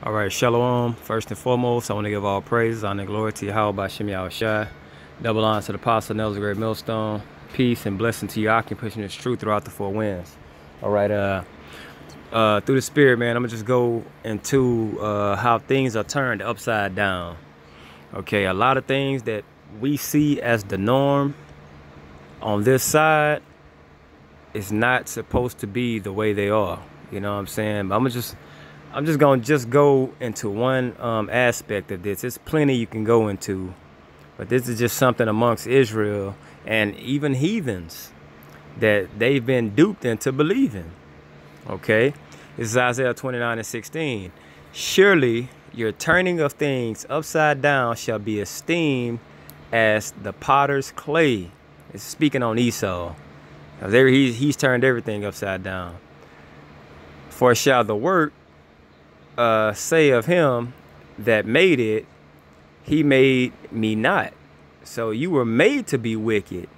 All right, Shalom. First and foremost, I want to give all praises, honor, and glory to Yahweh Bashem Yahushai. Double honor to the Apostle Nelson Great Millstone. Peace and blessing to your occupation of truth throughout the four winds. All right, through the Spirit, man, I'm gonna just go into how things are turned upside down. Okay, a lot of things that we see as the norm on this side is not supposed to be the way they are. You know what I'm saying? But I'm just gonna go into one aspect of this. There's plenty you can go into, but this is just something amongst Israel and even heathens that they've been duped into believing. Okay, this is Isaiah 29:16. Surely your turning of things upside down shall be esteemed as the potter's clay. It's speaking on Esau. He's turned everything upside down. For shall the work say of him that made it, he made me not. So you were made to be wicked.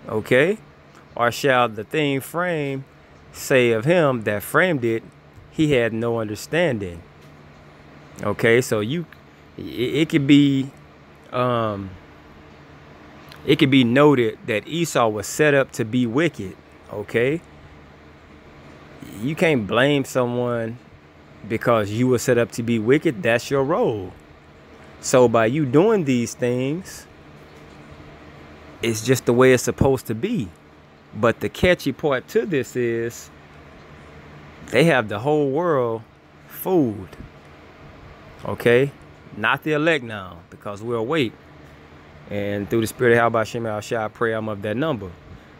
Okay? Or shall the thing framed say of him that framed it, he had no understanding. Okay, so it could be noted that Esau was set up to be wicked. Okay? You can't blame someone because you were set up to be wicked. That's your role. So by you doing these things, it's just the way it's supposed to be. But the catchy part to this is they have the whole world fooled. Okay? Not the elect now, because we're awake. And through the Spirit of Yahweh Shem Yahushua, I pray I'm of that number.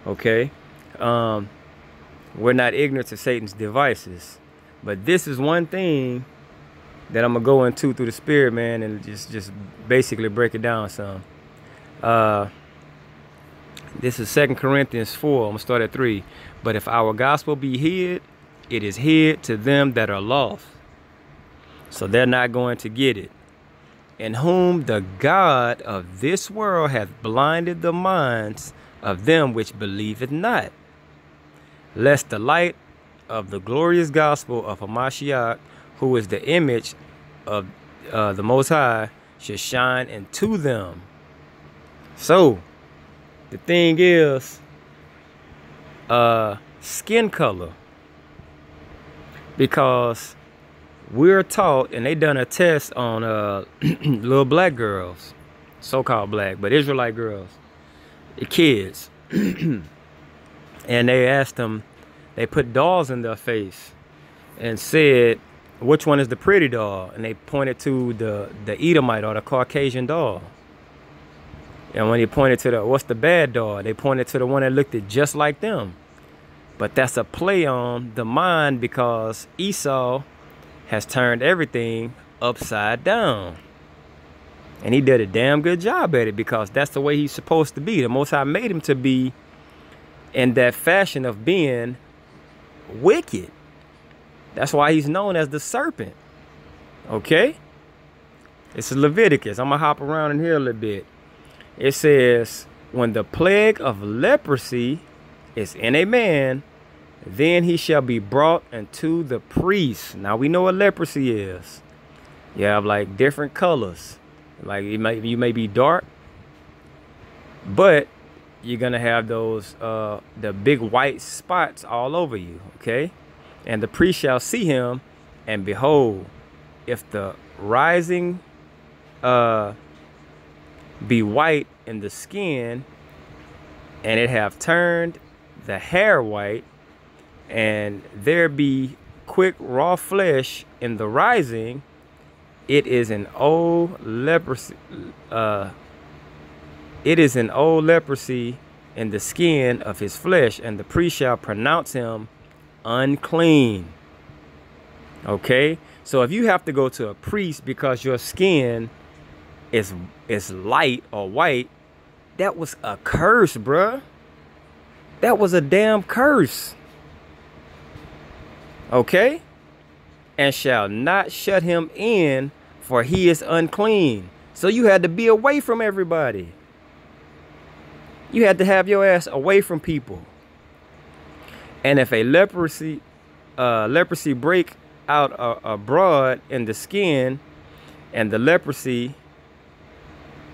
Okay? We're not ignorant to Satan's devices. But this is one thing that I'm going to go into through the Spirit, man, and just basically break it down some. This is 2 Corinthians 4. I'm going to start at 3. But if our gospel be hid, it is hid to them that are lost. So they're not going to get it. In whom the God of this world hath blinded the minds of them which believeth not, lest the light of the glorious gospel of Hamashiach, who is the image of the Most High, should shine into them. So, the thing is, skin color. Because we're taught, and they done a test on little black girls, so-called black, but Israelite girls, the kids. And they asked them, they put dolls in their face and said, which one is the pretty doll? And they pointed to the Edomite or the Caucasian doll. And when he pointed to what's the bad doll? They pointed to the one that looked just like them. But that's a play on the mind, because Esau has turned everything upside down. And he did a damn good job at it, because that's the way he's supposed to be. The Most High made him to be in that fashion of being wicked. That's why he's known as the serpent. Okay? It's Leviticus. I'm going to hop around in here a little bit. It says, when the plague of leprosy is in a man, then he shall be brought unto the priest. Now we know what leprosy is. You have like different colors. Like you may be dark, but you're gonna have those the big white spots all over you. Okay? And the priest shall see him, and behold, if the rising be white in the skin, and it have turned the hair white, and there be quick raw flesh in the rising, it is an old leprosy. It is an old leprosy in the skin of his flesh, and the priest shall pronounce him unclean. Okay, so if you have to go to a priest because your skin is light or white, that was a curse, bruh. That was a damn curse. Okay? And shall not shut him in, for he is unclean. So you had to be away from everybody. You had to have your ass away from people. And if a leprosy break out abroad in the skin, and the leprosy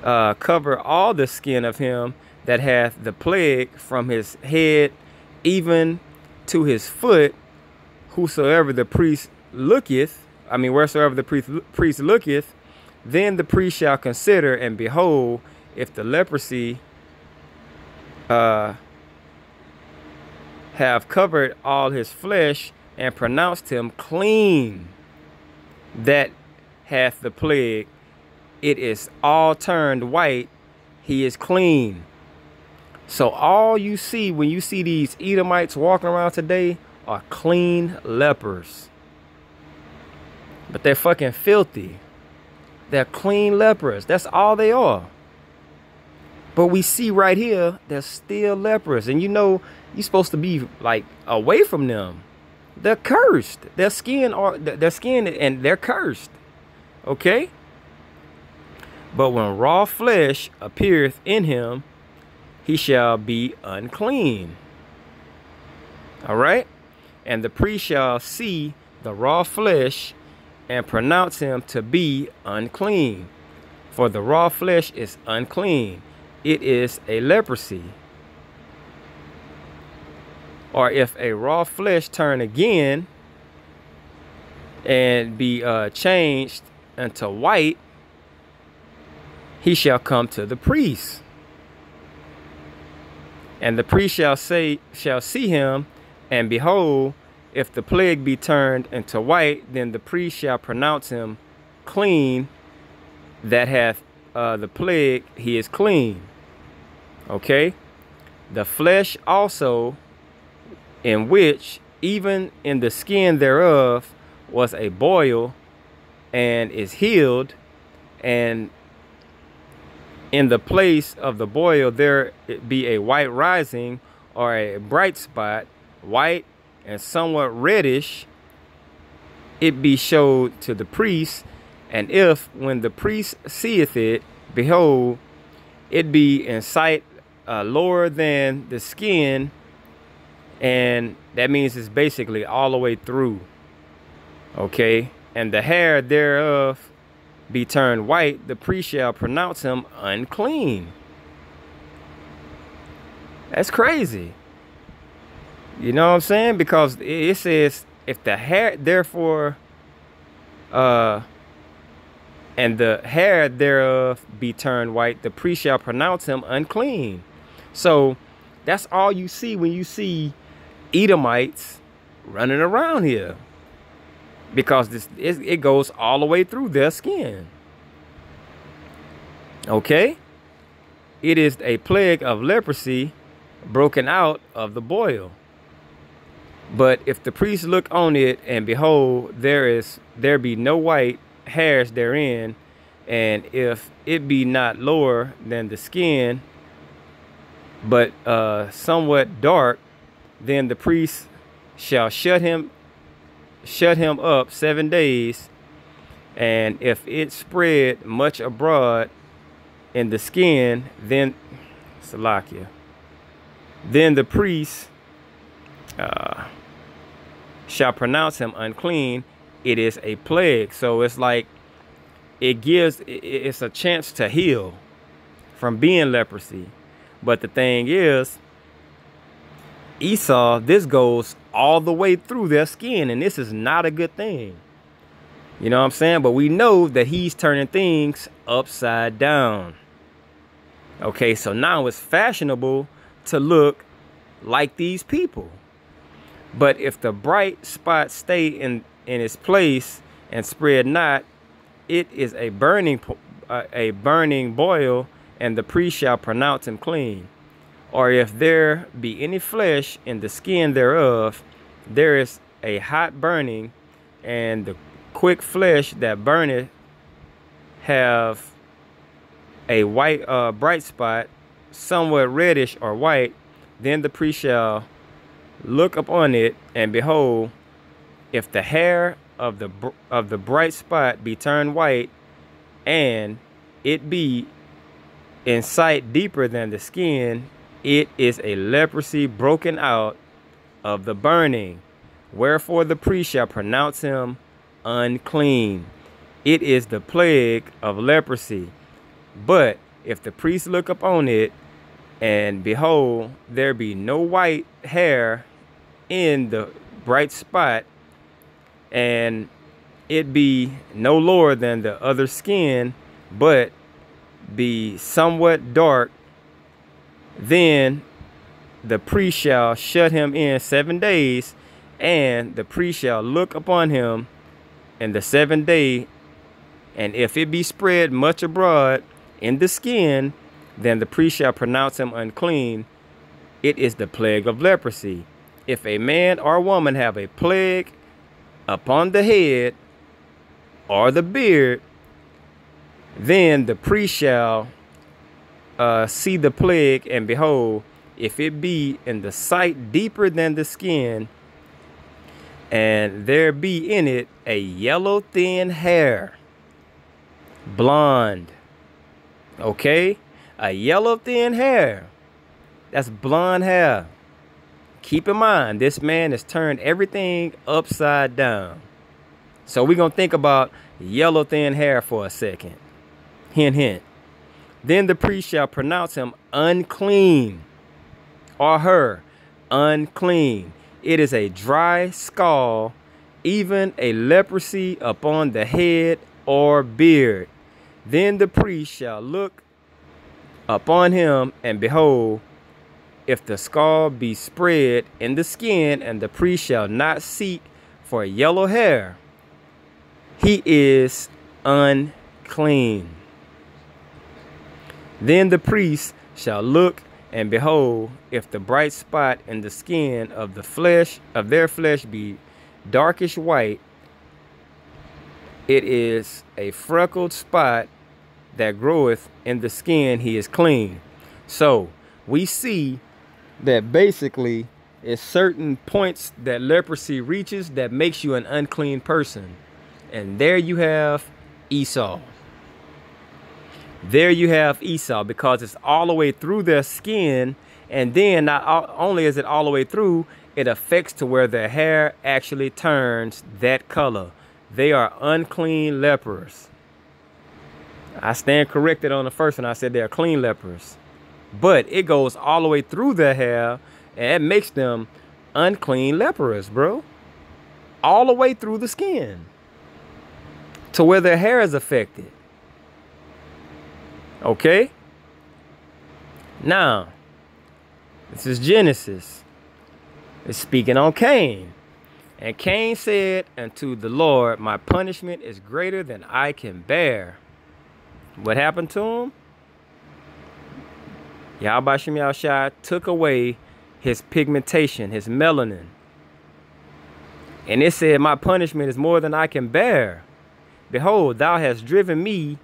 cover all the skin of him that hath the plague from his head even to his foot, whosoever the priest looketh, wheresoever the priest looketh, then the priest shall consider, and behold, if the leprosy have covered all his flesh, and pronounced him clean that hath the plague, it is all turned white, he is clean. So all you see when you see these Edomites walking around today are clean lepers. But they're fucking filthy. They're clean lepers. That's all they are. But we see right here, they're still lepers. And you know, you're supposed to be like away from them. They're cursed. Their skin and they're cursed. Okay? But when raw flesh appeareth in him, he shall be unclean. All right? And the priest shall see the raw flesh and pronounce him to be unclean. For the raw flesh is unclean. It is a leprosy. Or if a raw flesh turn again and be changed unto white, he shall come to the priest. And the priest shall see him, and behold, if the plague be turned into white, then the priest shall pronounce him clean that hath the plague, he is clean. Okay? The flesh also, in which even in the skin thereof was a boil, and is healed, and in the place of the boil there be a white rising, or a bright spot, white and somewhat reddish, it be showed to the priest. And if when the priest seeth it, behold, it be in sight lower than the skin, and that means it's basically all the way through. Okay? And the hair thereof be turned white, the priest shall pronounce him unclean. That's crazy. You know what I'm saying? Because it says, if the hair therefore and the hair thereof be turned white, the priest shall pronounce him unclean. So that's all you see when you see Edomites running around here, because it goes all the way through their skin. Okay? It is a plague of leprosy broken out of the boil. But if the priest look on it, and behold, there be no white hairs therein, and if it be not lower than the skin, but somewhat dark, then the priest shall shut him up 7 days, and if it spread much abroad in the skin, then Salakia, then the priest shall pronounce him unclean. It is a plague. So it's like it's a chance to heal from being leprosy. But the thing is, Esau, this goes all the way through their skin, and this is not a good thing. You know what I'm saying? But we know that he's turning things upside down. Okay, so now it's fashionable to look like these people. But if the bright spot stay in its place and spread not, it is a burning boil, and the priest shall pronounce him clean. Or if there be any flesh in the skin thereof, there is a hot burning, and the quick flesh that burneth have a white bright spot, somewhat reddish or white, then the priest shall look upon it, and behold, if the hair of the bright spot be turned white, and it be in sight deeper than the skin, it is a leprosy broken out of the burning. Wherefore the priest shall pronounce him unclean. It is the plague of leprosy. But if the priest look upon it, and behold, there be no white hair in the bright spot, and it be no lower than the other skin, but be somewhat dark, then the priest shall shut him in 7 days, and the priest shall look upon him in the 7th day, and if it be spread much abroad in the skin, then the priest shall pronounce him unclean. It is the plague of leprosy. If a man or woman have a plague upon the head or the beard, then the priest shall see the plague, and behold, if it be in the sight deeper than the skin, and there be in it a yellow thin hair, blonde, okay, a yellow thin hair, that's blonde hair. Keep in mind, this man has turned everything upside down. So we're going to think about yellow thin hair for a second. Hint, hint. Then the priest shall pronounce him unclean, or her unclean. It is a dry scald, even a leprosy upon the head or beard. Then the priest shall look upon him, and behold, if the scald be spread in the skin, and the priest shall not seek for yellow hair, he is unclean. Then the priest shall look, and behold, if the bright spot in the skin of the flesh of their flesh be darkish white, it is a freckled spot that groweth in the skin, he is clean. So we see that basically it's certain points that leprosy reaches that makes you an unclean person. And there you have Esau. There you have Esau, because it's all the way through their skin. And then not only is it all the way through, it affects to where their hair actually turns that color. They are unclean lepers. I stand corrected on the first one. I said they're clean lepers. But it goes all the way through their hair, and it makes them unclean lepers, bro. All the way through the skin to where their hair is affected. Okay? Now, this is Genesis. It's speaking on Cain. And Cain said unto the Lord, my punishment is greater than I can bear. What happened to him? Yahweh Shem Yahushua took away his pigmentation, his melanin. And it said, my punishment is more than I can bear. Behold, thou hast driven me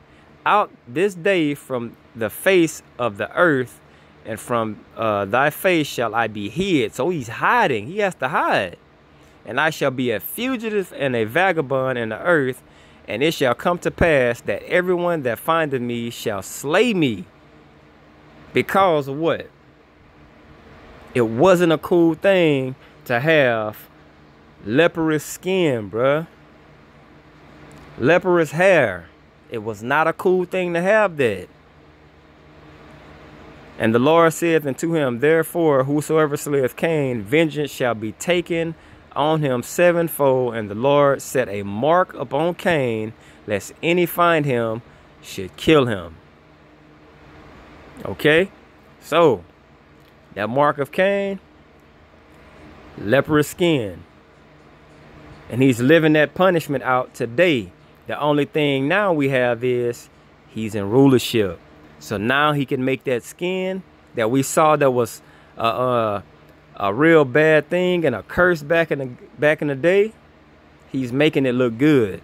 out this day from the face of the earth, and from thy face shall I be hid. So he's hiding. He has to hide. And I shall be a fugitive and a vagabond in the earth. And it shall come to pass that everyone that findeth me shall slay me. Because of what? It wasn't a cool thing to have leprous skin, bruh. Leprous hair. It was not a cool thing to have that. And the Lord saith unto him, therefore, whosoever slayeth Cain, vengeance shall be taken on him sevenfold. And the Lord set a mark upon Cain, lest any find him should kill him. Okay, so that mark of Cain, leprous skin. And he's living that punishment out today. The only thing now we have is he's in rulership. So now he can make that skin that we saw that was a real bad thing and a curse back in the day. He's making it look good.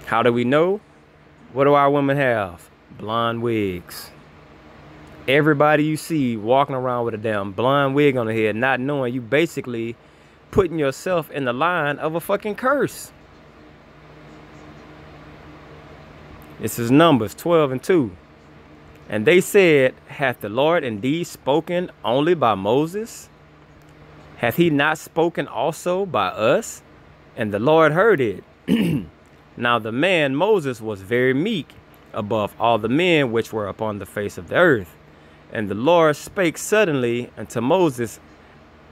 How do we know? What do our women have? Blonde wigs. Everybody you see walking around with a damn blonde wig on the head, not knowing you basically putting yourself in the line of a fucking curse. This is Numbers 12:2. And they said, hath the Lord indeed spoken only by Moses? Hath he not spoken also by us? And the Lord heard it. Now the man Moses was very meek above all the men which were upon the face of the earth. And the Lord spake suddenly unto Moses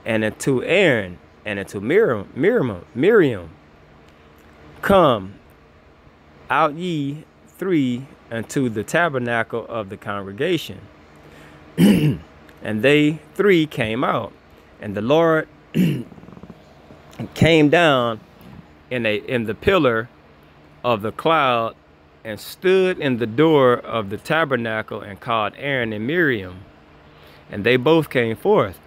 and unto Aaron and unto Miriam, Come out ye three unto the tabernacle of the congregation. And they three came out, and the Lord came down in the pillar of the cloud and stood in the door of the tabernacle and called Aaron and Miriam, and they both came forth.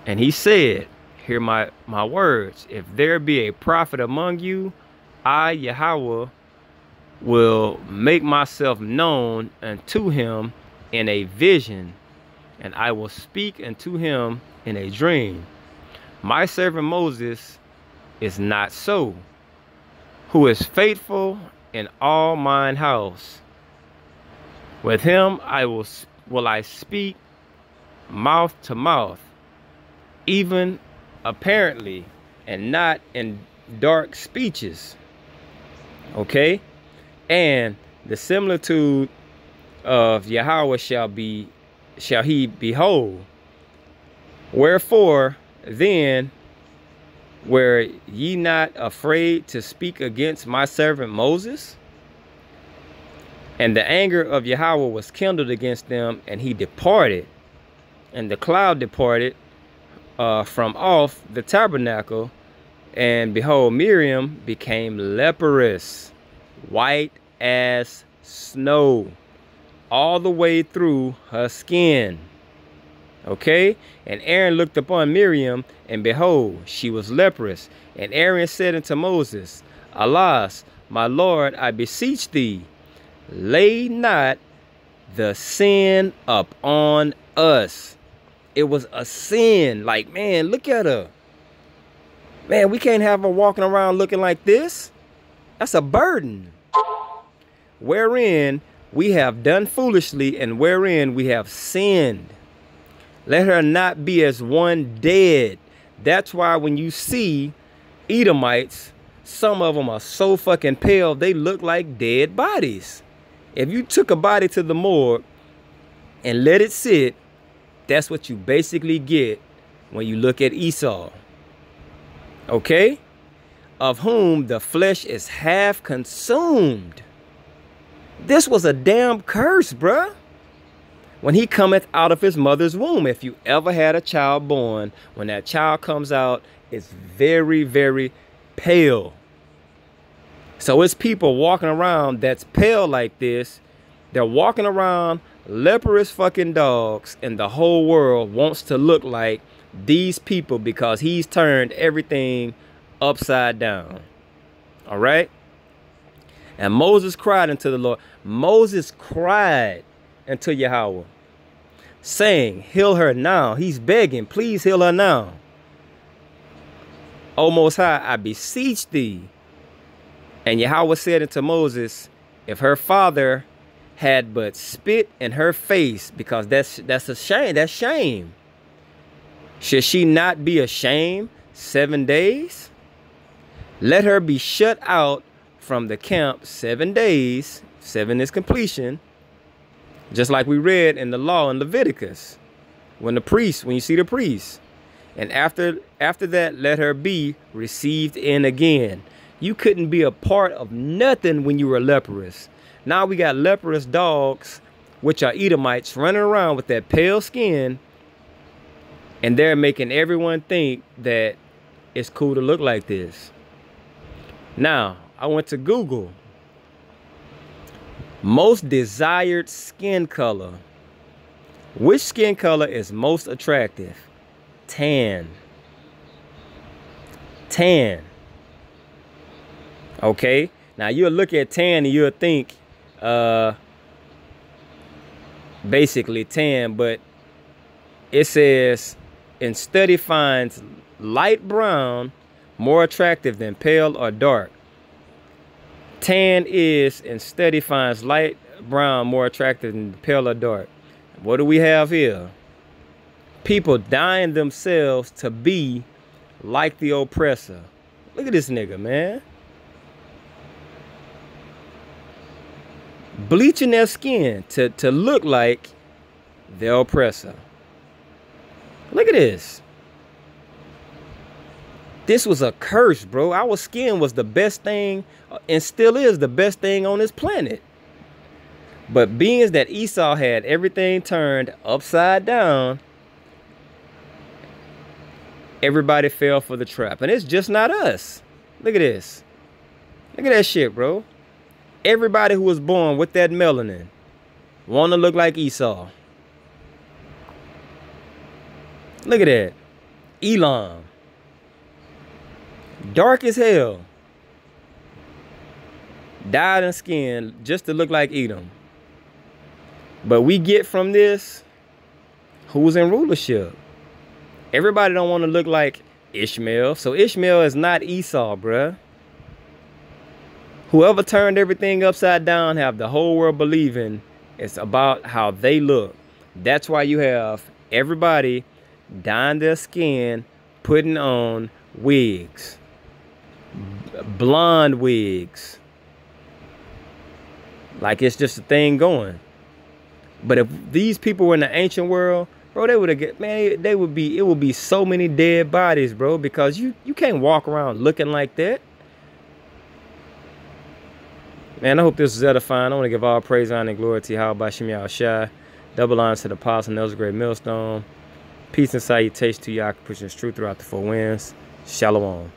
And he said, Hear my words. If there be a prophet among you, I, Yahweh, will make myself known unto him in a vision, and I will speak unto him in a dream. My servant Moses is not so, who is faithful in all mine house. With him will I speak mouth to mouth, even apparently, and not in dark speeches. Okay? And the similitude of Yahweh shall he behold. Wherefore then were ye not afraid to speak against my servant Moses? And the anger of Yahweh was kindled against them, and he departed. And the cloud departed from off the tabernacle, and behold, Miriam became leprous, white as snow, all the way through her skin. Okay? And Aaron looked upon Miriam, and behold, she was leprous. And Aaron said unto Moses, Alas, my Lord, I beseech thee, lay not the sin upon us. It was a sin. Like, man, look at her. Man, we can't have her walking around looking like this. That's a burden. Wherein we have done foolishly, and wherein we have sinned. Let her not be as one dead. That's why when you see Edomites, some of them are so fucking pale, they look like dead bodies. If you took a body to the morgue and let it sit, that's what you basically get when you look at Esau. Okay? Of whom the flesh is half consumed. This was a damn curse, bruh. When he cometh out of his mother's womb. If you ever had a child born, when that child comes out, it's very, very pale. So it's people walking around that's pale like this. They're walking around leprous fucking dogs, and the whole world wants to look like these people because he's turned everything upside down. All right? And Moses cried unto the Lord. Moses cried unto Yahweh, saying, Heal her now. He's begging, please heal her now. O Most High, I beseech thee. And Yahweh said unto Moses, If her father had but spit in her face, because that's a shame, that's shame. Should she not be ashamed 7 days? Let her be shut out from the camp 7 days. 7 is completion. Just like we read in the law in Leviticus. When you see the priest. And after that, let her be received in again. You couldn't be a part of nothing when you were leprous. Now we got leprous dogs, which are Edomites, running around with that pale skin. And they're making everyone think that it's cool to look like this. Now, I went to Google. Most desired skin color. Which skin color is most attractive? Tan. Tan. Okay. Now you'll look at tan and you'll think basically tan, but it says in study finds light brown more attractive than pale or dark. Tan is in study finds light brown more attractive than pale or dark. What do we have here? People dying themselves to be like the oppressor. Look at this nigga, man. Bleaching their skin to look like the oppressor. Look at this. This was a curse, bro. Our skin was the best thing and still is the best thing on this planet. But being that Esau had everything turned upside down, everybody fell for the trap. And it's just not us. Look at this. Look at that shit, bro. Everybody who was born with that melanin want to look like Esau. Look at that. Elam. Dark as hell. Dyed in skin just to look like Edom. But we get from this who's in rulership. Everybody don't want to look like Ishmael. So Ishmael is not Esau, bruh. Whoever turned everything upside down have the whole world believing it's about how they look. That's why you have everybody dyeing their skin, putting on wigs. Blonde wigs. Like it's just a thing going. But if these people were in the ancient world, bro, they would have get, man, it would be so many dead bodies, bro, because you can't walk around looking like that. Man, I hope this is edifying. I want to give all praise, honor, and glory to Yahweh Bashem Yahushua. Double honors to the apostle, Nelson Great Millstone. Peace and salutation to Yahweh, pushing truth throughout the four winds. Shalom.